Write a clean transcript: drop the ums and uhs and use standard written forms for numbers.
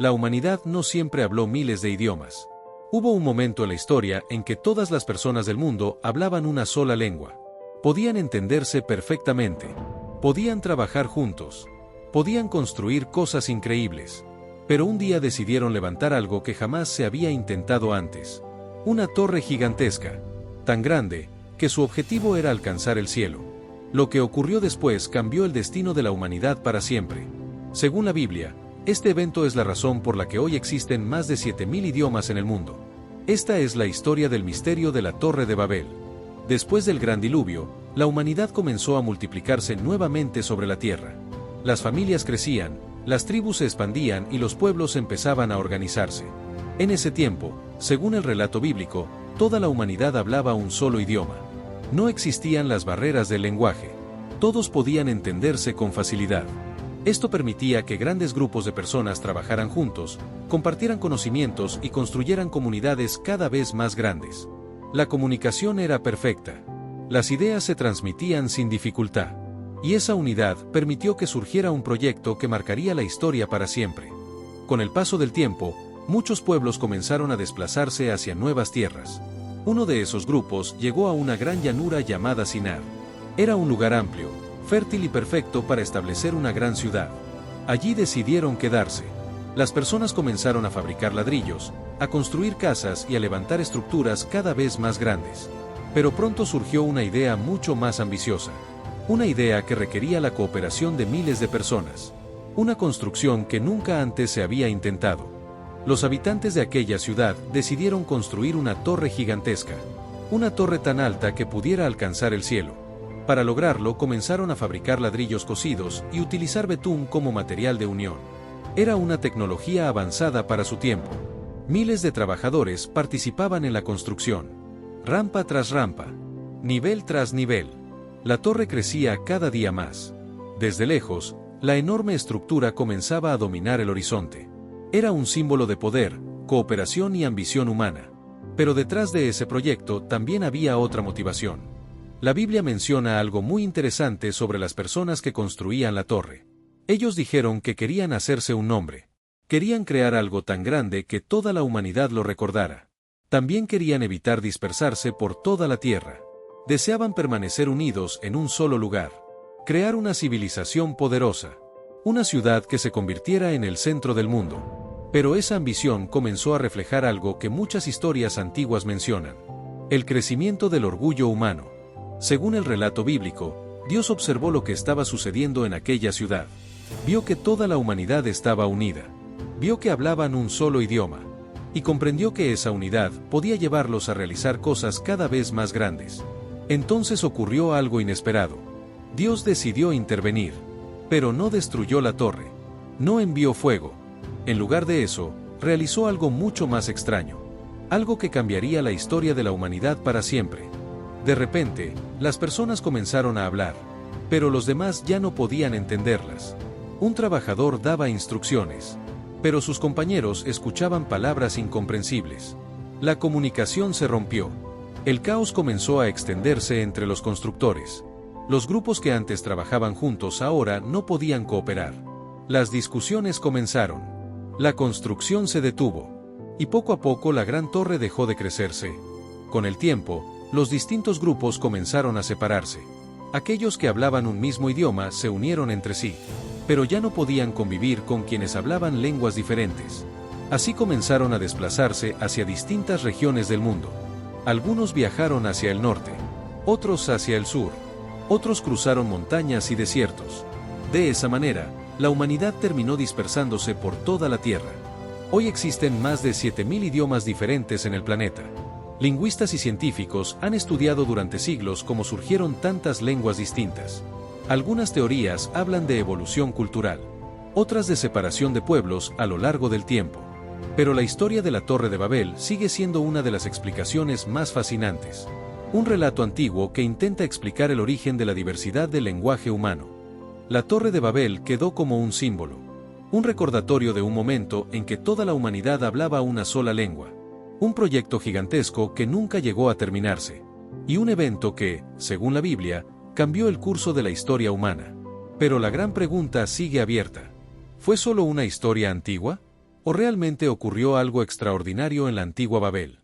La humanidad no siempre habló miles de idiomas. Hubo un momento en la historia en que todas las personas del mundo hablaban una sola lengua. Podían entenderse perfectamente. Podían trabajar juntos. Podían construir cosas increíbles. Pero un día decidieron levantar algo que jamás se había intentado antes. Una torre gigantesca. Tan grande, que su objetivo era alcanzar el cielo. Lo que ocurrió después cambió el destino de la humanidad para siempre. Según la Biblia, este evento es la razón por la que hoy existen más de 7000 idiomas en el mundo. Esta es la historia del misterio de la Torre de Babel. Después del gran diluvio, la humanidad comenzó a multiplicarse nuevamente sobre la tierra. Las familias crecían, las tribus se expandían y los pueblos empezaban a organizarse. En ese tiempo, según el relato bíblico, toda la humanidad hablaba un solo idioma. No existían las barreras del lenguaje. Todos podían entenderse con facilidad. Esto permitía que grandes grupos de personas trabajaran juntos, compartieran conocimientos y construyeran comunidades cada vez más grandes. La comunicación era perfecta. Las ideas se transmitían sin dificultad. Y esa unidad permitió que surgiera un proyecto que marcaría la historia para siempre. Con el paso del tiempo, muchos pueblos comenzaron a desplazarse hacia nuevas tierras. Uno de esos grupos llegó a una gran llanura llamada Sinar. Era un lugar amplio, fértil y perfecto para establecer una gran ciudad. Allí decidieron quedarse. Las personas comenzaron a fabricar ladrillos, a construir casas y a levantar estructuras cada vez más grandes. Pero pronto surgió una idea mucho más ambiciosa. Una idea que requería la cooperación de miles de personas. Una construcción que nunca antes se había intentado. Los habitantes de aquella ciudad decidieron construir una torre gigantesca. Una torre tan alta que pudiera alcanzar el cielo. Para lograrlo comenzaron a fabricar ladrillos cocidos y utilizar betún como material de unión. Era una tecnología avanzada para su tiempo. Miles de trabajadores participaban en la construcción. Rampa tras rampa. Nivel tras nivel. La torre crecía cada día más. Desde lejos, la enorme estructura comenzaba a dominar el horizonte. Era un símbolo de poder, cooperación y ambición humana. Pero detrás de ese proyecto también había otra motivación. La Biblia menciona algo muy interesante sobre las personas que construían la torre. Ellos dijeron que querían hacerse un nombre. Querían crear algo tan grande que toda la humanidad lo recordara. También querían evitar dispersarse por toda la tierra. Deseaban permanecer unidos en un solo lugar. Crear una civilización poderosa. Una ciudad que se convirtiera en el centro del mundo. Pero esa ambición comenzó a reflejar algo que muchas historias antiguas mencionan. El crecimiento del orgullo humano. Según el relato bíblico, Dios observó lo que estaba sucediendo en aquella ciudad. Vio que toda la humanidad estaba unida. Vio que hablaban un solo idioma. Y comprendió que esa unidad podía llevarlos a realizar cosas cada vez más grandes. Entonces ocurrió algo inesperado. Dios decidió intervenir. Pero no destruyó la torre. No envió fuego. En lugar de eso, realizó algo mucho más extraño. Algo que cambiaría la historia de la humanidad para siempre. De repente, las personas comenzaron a hablar, pero los demás ya no podían entenderlas. Un trabajador daba instrucciones, pero sus compañeros escuchaban palabras incomprensibles. La comunicación se rompió. El caos comenzó a extenderse entre los constructores. Los grupos que antes trabajaban juntos ahora no podían cooperar. Las discusiones comenzaron. La construcción se detuvo. Y poco a poco la gran torre dejó de crecerse. Con el tiempo, los distintos grupos comenzaron a separarse. Aquellos que hablaban un mismo idioma se unieron entre sí, pero ya no podían convivir con quienes hablaban lenguas diferentes. Así comenzaron a desplazarse hacia distintas regiones del mundo. Algunos viajaron hacia el norte, otros hacia el sur, otros cruzaron montañas y desiertos. De esa manera, la humanidad terminó dispersándose por toda la Tierra. Hoy existen más de 7000 idiomas diferentes en el planeta. Lingüistas y científicos han estudiado durante siglos cómo surgieron tantas lenguas distintas. Algunas teorías hablan de evolución cultural, otras de separación de pueblos a lo largo del tiempo. Pero la historia de la Torre de Babel sigue siendo una de las explicaciones más fascinantes. Un relato antiguo que intenta explicar el origen de la diversidad del lenguaje humano. La Torre de Babel quedó como un símbolo, un recordatorio de un momento en que toda la humanidad hablaba una sola lengua. Un proyecto gigantesco que nunca llegó a terminarse. Y un evento que, según la Biblia, cambió el curso de la historia humana. Pero la gran pregunta sigue abierta. ¿Fue solo una historia antigua? ¿O realmente ocurrió algo extraordinario en la antigua Babel?